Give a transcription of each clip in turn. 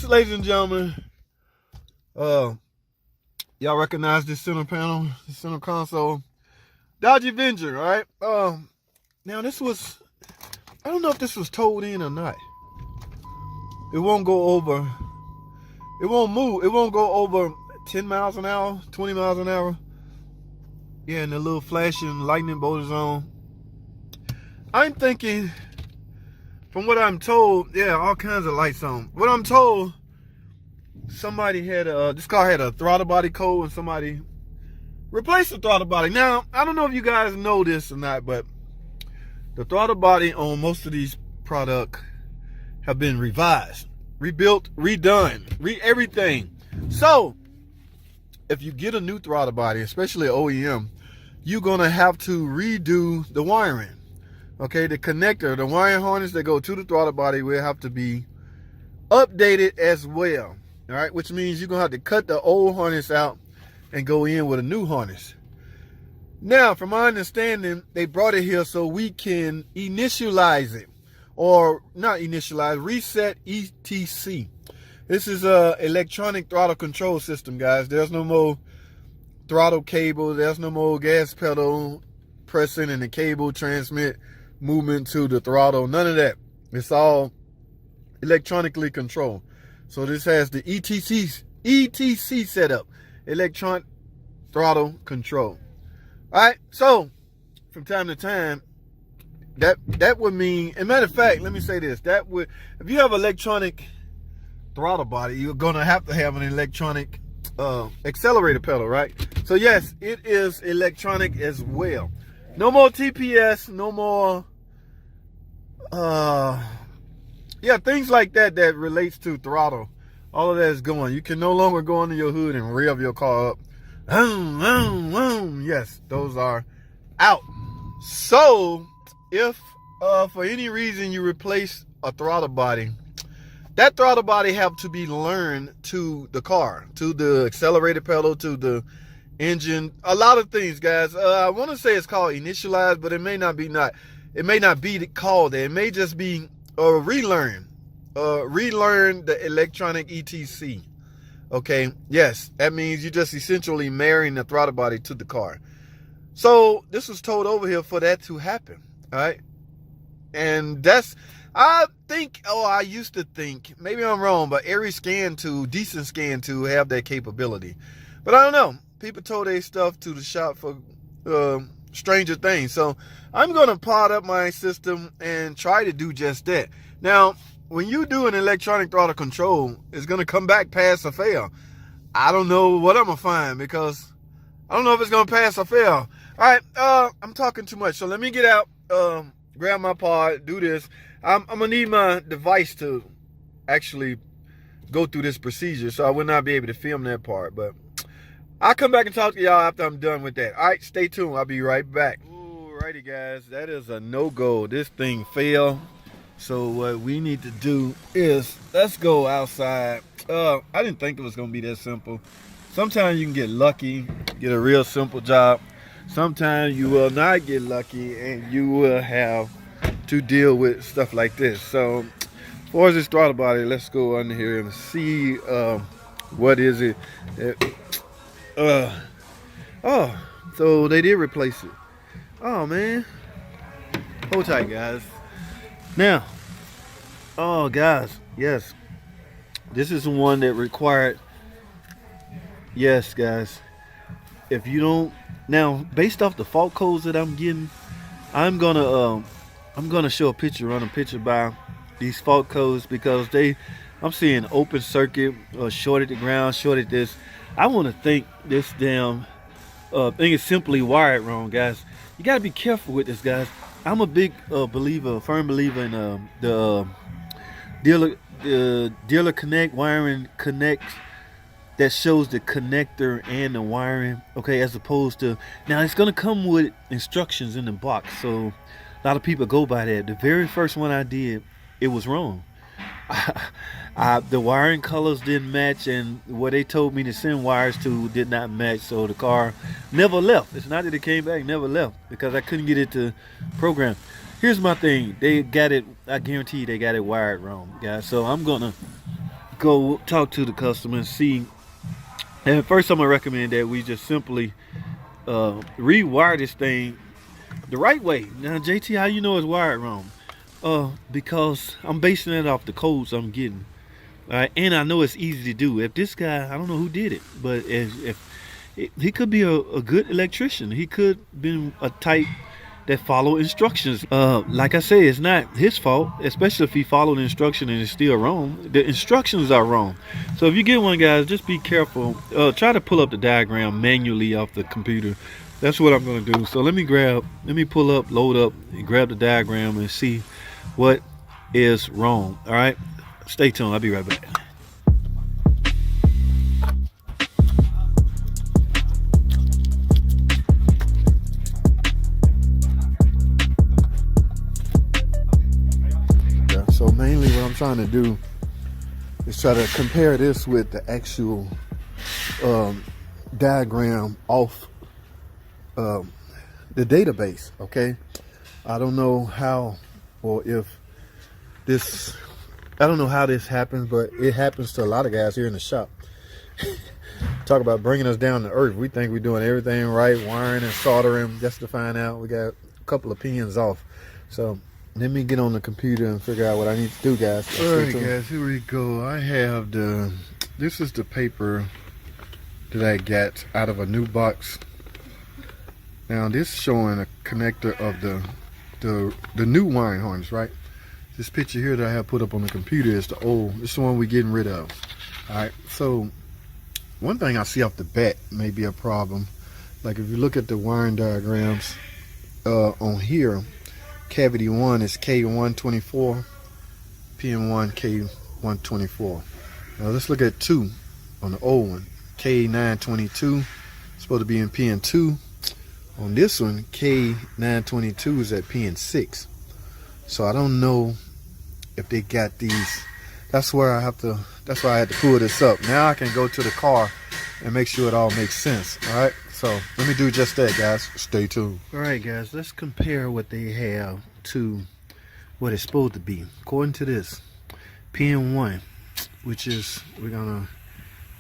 This, ladies and gentlemen, y'all recognize this center panel, the center console, Dodge Avenger, all right? Now this was, I don't know if this was towed in or not. It won't go over, it won't move, it won't go over 10 miles an hour, 20 miles an hour. Yeah, and the little flashing lightning bolt is on. I'm thinking, from what I'm told, yeah, all kinds of lights on. What I'm told, somebody had this car had a throttle body code and somebody replaced the throttle body. Now, I don't know if you guys know this or not, but the throttle body on most of these products have been revised, rebuilt, redone, everything. So, if you get a new throttle body, especially OEM, you're gonna have to redo the wiring. Okay, the connector, the wiring harness that go to the throttle body will have to be updated as well. All right, which means you're gonna have to cut the old harness out and go in with a new harness. Now, from my understanding, they brought it here so we can initialize it, or not initialize, reset ETC. This is a electronic throttle control system, guys. There's no more throttle cable. There's no more gas pedal pressing and the cable transmit movement to the throttle. None of that. It's all electronically controlled. So this has the ETC setup, electronic throttle control. All right. So from time to time, that would mean, and matter of fact, let me say this, that would, if you have electronic throttle body, you're gonna have to have an electronic accelerator pedal, right? So yes, it is electronic as well. No more TPS, no more yeah, things like that that relates to throttle. All of that is going. You can no longer go under your hood and rev your car up. Yes, those are out. So if for any reason you replace a throttle body, that throttle body have to be learned to the car, to the accelerator pedal, to the engine, a lot of things, guys. I want to say it's called initialized, but it may not be it may not be called that. It may just be relearn the electronic ETC. Okay, yes, that means you're just essentially marrying the throttle body to the car. So this was told over here for that to happen, all right? And that's, I used to think, maybe I'm wrong, but every scan tool, decent scan tool, have that capability. But I don't know. People told their stuff to the shop for stranger things. So I'm going to pot up my system and try to do just that. Now, when you do an electronic throttle control, it's going to come back pass or fail. I don't know what I'm going to find because I don't know if it's going to pass or fail. All right, I'm talking too much. So let me get out, grab my pod, do this. I'm going to need my device to actually go through this procedure, so I will not be able to film that part. But I'll come back and talk to y'all after I'm done with that. All right, stay tuned. I'll be right back. Alrighty, guys. That is a no-go. This thing failed. So what we need to do is, let's go outside. I didn't think it was going to be that simple. Sometimes you can get lucky, get a real simple job. Sometimes you will not get lucky and you will have to deal with stuff like this. So as far as this throttle body, let's go under here and see what is it. Oh, so they did replace it. Oh man, hold tight, guys. Now, oh guys, yes, this is the one that required. Yes, guys, if you don't, now based off the fault codes that I'm getting, I'm gonna show a picture, run a picture by these fault codes, because I'm seeing open circuit, shorted the ground, shorted this. I want to think this damn thing is simply wired wrong, guys. You got to be careful with this, guys. I'm a big firm believer in the dealer connect, wiring connect, that shows the connector and the wiring, okay, as opposed to, now it's going to come with instructions in the box, so a lot of people go by that. The very first one I did, it was wrong. The wiring colors didn't match, and what they told me to send wires to did not match, so the car never left. It's not that it came back, never left, because I couldn't get it to program. Here's my thing, they got it, I guarantee they got it wired wrong, guys. So I'm gonna go talk to the customer and see. And first I'm gonna recommend that we just simply rewire this thing the right way. Now JT, how you know it's wired wrong? Because I'm basing it off the codes I'm getting. Alright, and I know it's easy to do. If this guy, I don't know who did it, but if he could be a good electrician. He could be a type that follow instructions. Like I say, it's not his fault, especially if he followed the instruction and it's still wrong. The instructions are wrong. So if you get one, guys, just be careful. Try to pull up the diagram manually off the computer. That's what I'm going to do. So let me pull up, load up, and grab the diagram and see what is wrong. All right, stay tuned. I'll be right back. So mainly what I'm trying to do is try to compare this with the actual diagram off the database. Okay, I don't know how or if this, I don't know how this happens, but it happens to a lot of guys here in the shop. Talk about bringing us down to earth. We think we're doing everything right, wiring and soldering, just to find out we got a couple of pins off. So let me get on the computer and figure out what I need to do, guys. All right, guys, here we go. I have this is the paper that I got out of a new box. Now this showing a connector of the new wiring harness, right? This picture here that I have put up on the computer is the old. This is the one we're getting rid of. All right, so one thing I see off the bat may be a problem. Like if you look at the wiring diagrams on here, cavity 1 is K124, pin 1 K124. Now let's look at 2 on the old one, K922, supposed to be in pin 2. On this one, K922 is at pin 6. So I don't know if they got these. That's why I had to pull this up. Now I can go to the car and make sure it all makes sense. All right, so let me do just that, guys. Stay tuned. All right, guys, let's compare what they have to what it's supposed to be. According to this, pin 1, which is, we're gonna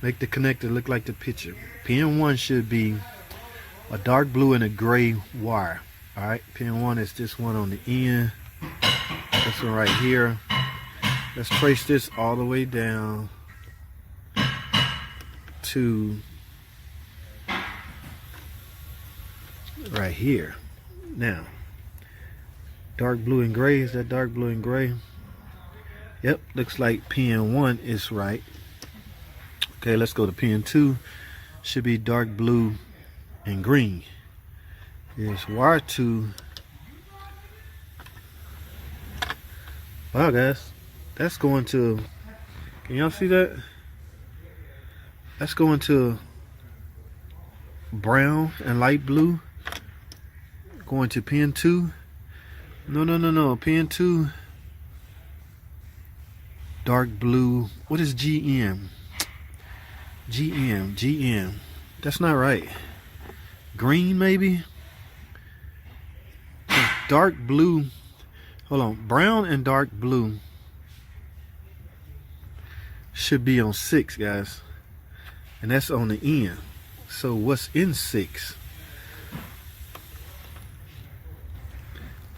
make the connector look like the picture. Pin 1 should be a dark blue and a gray wire. All right, pin 1 is this one on the end. This one right here. Let's trace this all the way down to right here. Now, dark blue and gray, is that dark blue and gray? Yep, looks like pin 1 is right. Okay, let's go to pin 2. Should be dark blue and green. Here's wire 2. Wow, guys, that's going to, can y'all see that? That's going to brown and light blue. Going to pin 2. No. Pin 2, dark blue. What is GM? GM. That's not right. Green, maybe? Dark blue. Hold on. Brown and dark blue should be on 6, guys. And that's on the end. So what's in 6?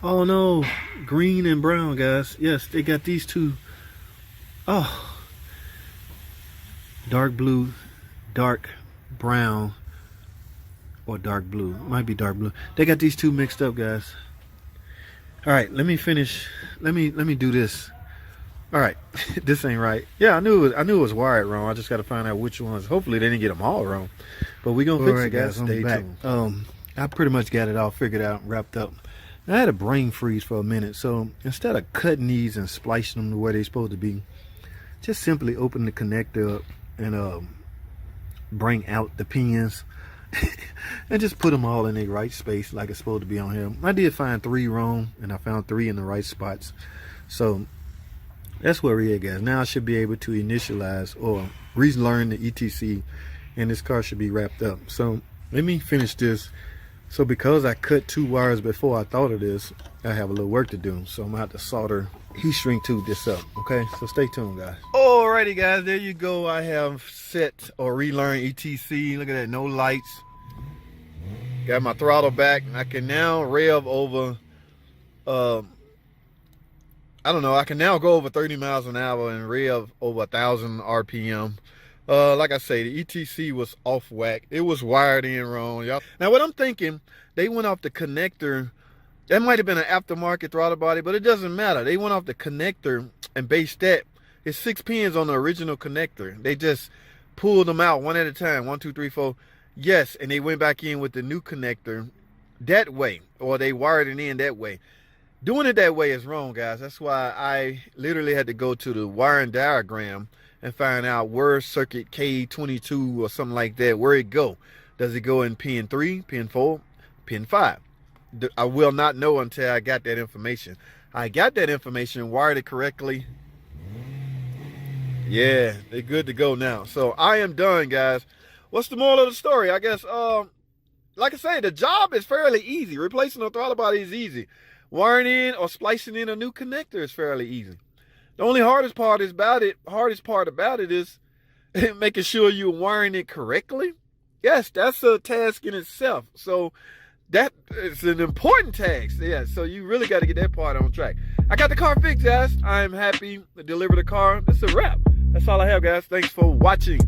Oh no, green and brown, guys. Yes, they got these two. Oh, dark blue, dark brown, or dark blue. Might be dark blue. They got these two mixed up, guys. All right, let me finish. Let me do this. All right, this ain't right. Yeah, I knew it was wired wrong. I just got to find out which ones. Hopefully they didn't get them all wrong. But we gonna fix it, guys. Stay tuned. I pretty much got it all figured out, wrapped up. I had a brain freeze for a minute, so instead of cutting these and splicing them to where they're supposed to be, just simply open the connector up and bring out the pins and just put them all in the right space like it's supposed to be on here. I did find 3 wrong, and I found 3 in the right spots. So that's where we're at, guys. Now I should be able to initialize or relearn the ETC, and this car should be wrapped up. So let me finish this. So because I cut 2 wires before I thought of this, I have a little work to do. So I'm gonna have to solder heat shrink tube this up, okay? So stay tuned, guys. Alrighty, guys, there you go. I have set or relearned ETC. Look at that, no lights. Got my throttle back. I can now rev over, I don't know, I can now go over 30 miles an hour and rev over 1,000 RPM. Like I say, the ETC was off whack. It was wired in wrong, y'all. Now, what I'm thinking, they went off the connector. That might have been an aftermarket throttle body, but it doesn't matter. They went off the connector and based that. It's 6 pins on the original connector. They just pulled them out one at a time. 1, 2, 3, 4. Yes, and they went back in with the new connector that way, or they wired it in that way. Doing it that way is wrong, guys. That's why I literally had to go to the wiring diagram and find out where circuit K22 or something like that, where it go. Does it go in pin 3, pin 4, pin 5? I will not know until I got that information. I got that information, wired it correctly. Yeah, they're good to go now. So I am done, guys. What's the moral of the story? I guess, like I say, the job is fairly easy. Replacing a throttle body is easy. Wiring in or splicing in a new connector is fairly easy. The only hardest part about it is making sure you're wiring it correctly. Yes, that's a task in itself. So that is an important task. Yeah, so you really got to get that part on track. I got the car fixed, guys. I am happy to deliver the car. That's a wrap. That's all I have, guys. Thanks for watching.